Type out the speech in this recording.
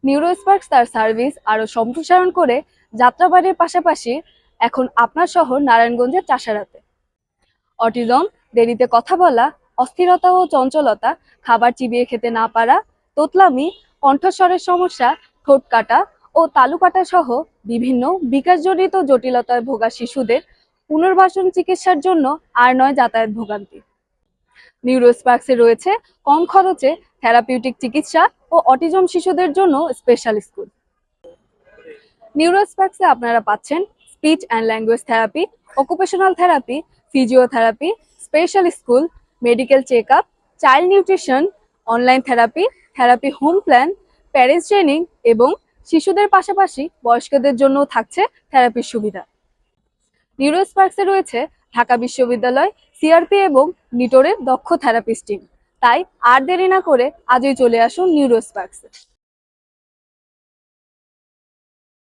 নিউরোস্পার্কস তার সার্ভিস আরও সম্প্রসারণ করে যাত্রাবাড়ির পাশাপাশি এখন আপনার শহর নারায়ণগঞ্জের চাষারাতে। অটিজম, দেরিতে কথা বলা, অস্থিরতা ও চঞ্চলতা, খাবার চিবিয়ে খেতে না পারা, তোতলামি, কণ্ঠস্বরের সমস্যা, ঠোঁট কাটা ও তালু কাটা সহ বিভিন্ন বিকাশজনিত জটিলতায় ভোগা শিশুদের পুনর্বাসন চিকিৎসার জন্য আর নয় যাতায়াত ভোগান্তি। নিউরোস্পার্কসে রয়েছে কম খরচে থেরাপিউটিক চিকিৎসা ও অটিজম শিশুদের জন্য স্পেশাল স্কুল। নিউরোস্পার্কসে আপনারা পাচ্ছেন speech and language therapy, occupational therapy, physiotherapy, special school, medical check up, child nutrition, online therapy, therapy home plan, parents training এবং শিশুদের পাশাপাশি বয়স্কদের জন্যও থাকছে থেরাপির সুবিধা। নিউরোস্পার্কসে রয়েছে ঢাকা বিশ্ববিদ্যালয়, সিআরপি এবং নিটোরের দক্ষ থেরাপিস্ট টিম। তাই আর দেরি না করে আজই চলে আসুন নিউরোস্পার্কসে।